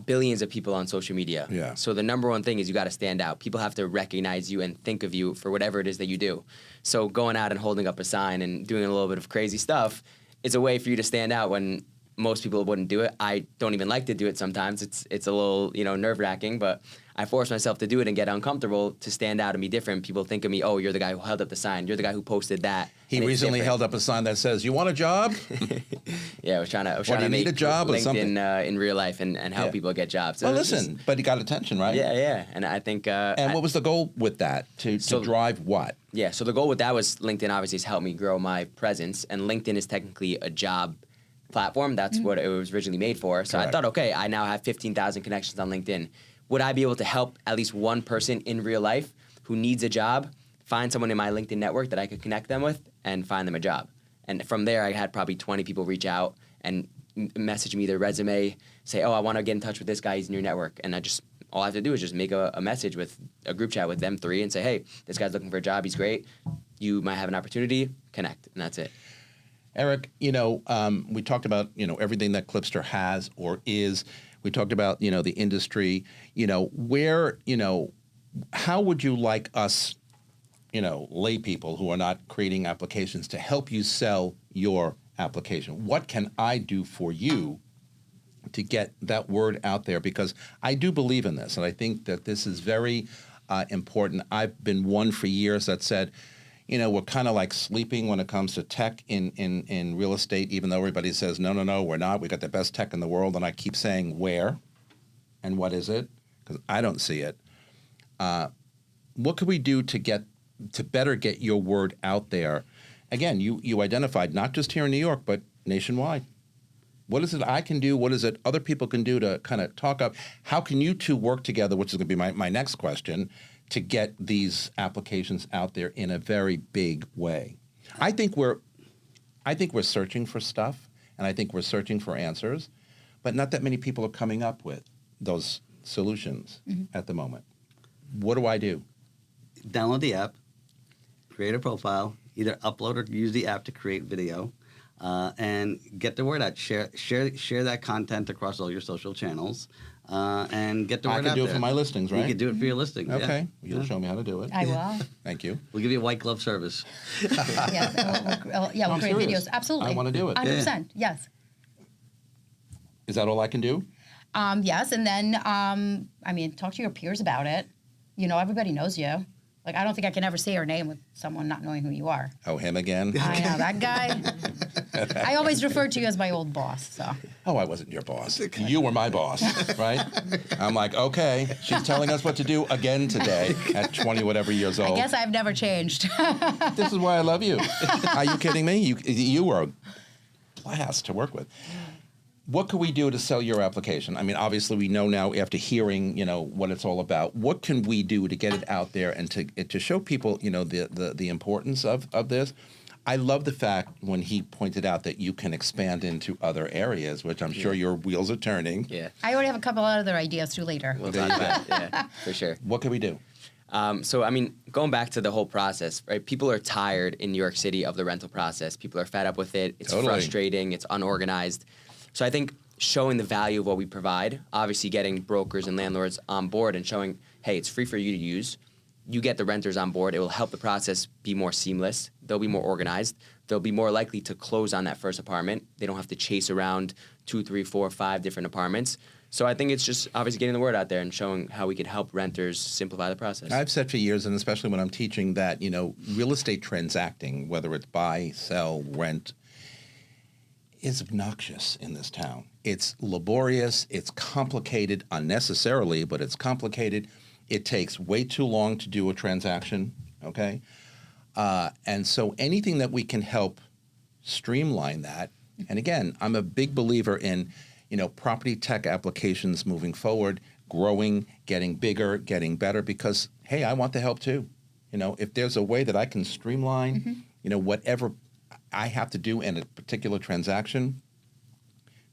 billions of people on social media. Yeah. So the number one thing is you got to stand out. People have to recognize you and think of you for whatever it is that you do. So going out and holding up a sign and doing a little bit of crazy stuff is a way for you to stand out when most people wouldn't do it. I don't even like to do it sometimes. It's a little, nerve-wracking, but I force myself to do it and get uncomfortable to stand out and be different. People think of me, oh, you're the guy who held up the sign. You're the guy who posted that. He recently held up a sign that says, you want a job? Yeah, I was trying to make a job LinkedIn or something? In real life and help people get jobs. So well, listen, but he got attention, right? Yeah. And I think... and what was the goal with that? To drive what? Yeah, so the goal with that was LinkedIn obviously has helped me grow my presence. And LinkedIn is technically a job platform. That's what it was originally made for. So I thought, okay, I now have 15,000 connections on LinkedIn. Would I be able to help at least one person in real life who needs a job find someone in my LinkedIn network that I could connect them with and find them a job? And from there, I had probably 20 people reach out and message me their resume, say, oh, I want to get in touch with this guy. He's in your network. And all I have to do is just make a message with a group chat with them three and say, hey, this guy's looking for a job. He's great. You might have an opportunity. Connect. And that's it. Eric, we talked about, everything that Clipster has or is. We talked about, the industry, how would you like us, lay people who are not creating applications to help you sell your application? What can I do for you to get that word out there? Because I do believe in this, and I think that this is very important. I've been one for years that said, we're kind of like sleeping when it comes to tech in real estate, even though everybody says, no, we're not. We got the best tech in the world. And I keep saying, where and what is it? Because I don't see it. What could we do to better get your word out there? Again, you identified not just here in New York, but nationwide. What is it I can do? What is it other people can do to kind of talk up? How can you two work together, which is going to be my next question, to get these applications out there in a very big way? I think we're searching for stuff, and I think we're searching for answers. but not that many people are coming up with those solutions at the moment. What do I do? Download the app, create a profile, either upload or use the app to create video, and get the word out. Share that content across all your social channels, and get the word out. I can do it for my listings, right? You can do it for your listings. Okay. Yeah. You'll show me how to do it. I will. Thank you. We'll give you a white glove service. We'll I'm create serious. videos. Absolutely. I wanna do it. 100%. Yes. Is that all I can do? Yes, and then talk to your peers about it. Everybody knows you. Like, I don't think I can ever say your name with someone not knowing who you are. Oh, him again? I know, that guy. I always refer to you as my old boss, so. Oh, I wasn't your boss. You were my boss, right? I'm like, okay, she's telling us what to do again today at 20 whatever years old. I guess I've never changed. This is why I love you. Are you kidding me? You were a blast to work with. What could we do to sell your application? I mean, obviously, we know now after hearing, what it's all about. What can we do to get it out there and to show people, the importance of this? I love the fact when he pointed out that you can expand into other areas, which I'm sure your wheels are turning. Yeah. I already have a couple other ideas too later. We'll talk about it. Yeah, for sure. What can we do? Going back to the whole process, right? People are tired in New York City of the rental process. People are fed up with it. It's frustrating. It's unorganized. So I think showing the value of what we provide, obviously getting brokers and landlords on board and showing, hey, it's free for you to use. You get the renters on board. It will help the process be more seamless. They'll be more organized. They'll be more likely to close on that first apartment. They don't have to chase around 2, 3, 4, 5 different apartments. So I think it's just obviously getting the word out there and showing how we could help renters simplify the process. I've said for years, and especially when I'm teaching, that, real estate transacting, whether it's buy, sell, rent, is obnoxious in this town. It's laborious, it's complicated unnecessarily, but it's complicated. It takes way too long to do a transaction, okay? And so anything that we can help streamline that, and again, I'm a big believer in, property tech applications moving forward, growing, getting bigger, getting better, because, hey, I want the help too. If there's a way that I can streamline, whatever I have to do in a particular transaction,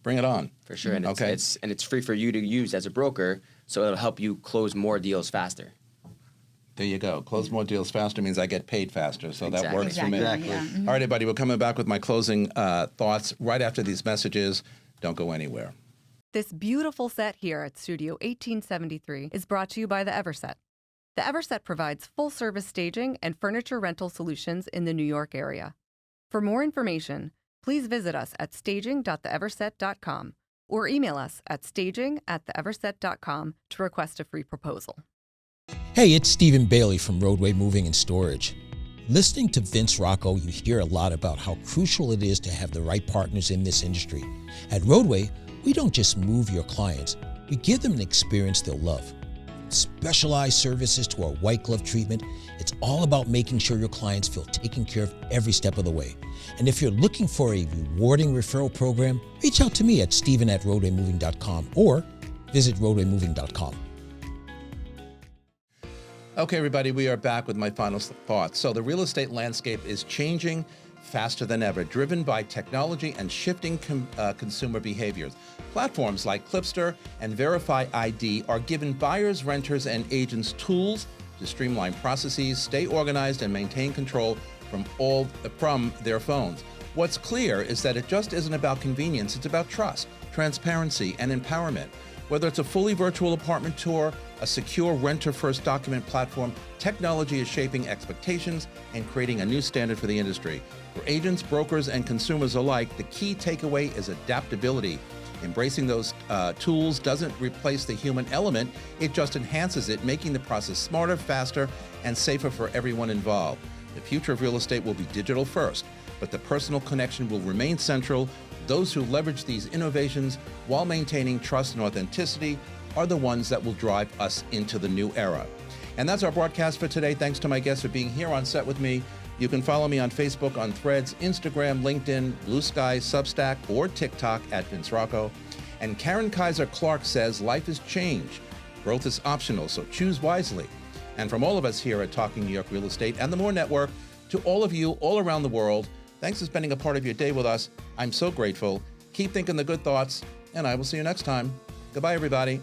bring it on. For sure, and it's free for you to use as a broker, so it'll help you close more deals faster. There you go. Close more deals faster means I get paid faster, so that works for me. Exactly. Yeah. All right, everybody, we're coming back with my closing thoughts right after these messages. Don't go anywhere. This beautiful set here at Studio 1873 is brought to you by the Everset. The Everset provides full-service staging and furniture rental solutions in the New York area. For more information, please visit us at staging.theeverset.com or email us at staging@theeverset.com to request a free proposal. Hey, it's Stephen Bailey from Roadway Moving and Storage. Listening to Vince Rocco, you hear a lot about how crucial it is to have the right partners in this industry. At Roadway, we don't just move your clients, we give them an experience they'll love. Specialized services to our white glove treatment, it's all about making sure your clients feel taken care of every step of the way. And if you're looking for a rewarding referral program, reach out to me at steven@roadwaymoving.com or visit roadwaymoving.com. Okay, everybody, we are back with my final thoughts. So the real estate landscape is changing faster than ever, driven by technology and shifting consumer behaviors. Platforms like Clipster and VryfID are giving buyers, renters, and agents tools to streamline processes, stay organized, and maintain control from their phones. What's clear is that it just isn't about convenience, it's about trust, transparency, and empowerment. Whether it's a fully virtual apartment tour, a secure renter-first document platform, technology is shaping expectations and creating a new standard for the industry. For agents, brokers, and consumers alike, the key takeaway is adaptability. Embracing those tools doesn't replace the human element, it just enhances it, making the process smarter, faster, and safer for everyone involved. The future of real estate will be digital first, but the personal connection will remain central. Those who leverage these innovations while maintaining trust and authenticity are the ones that will drive us into the new era. And that's our broadcast for today. Thanks to my guests for being here on set with me. You can follow me on Facebook, on Threads, Instagram, LinkedIn, Blue Sky, Substack, or TikTok at Vince Rocco. And Karen Kaiser Clark says life is change. Growth is optional, so choose wisely. And from all of us here at Talking New York Real Estate and the More Network, to all of you all around the world, thanks for spending a part of your day with us. I'm so grateful. Keep thinking the good thoughts, and I will see you next time. Goodbye, everybody.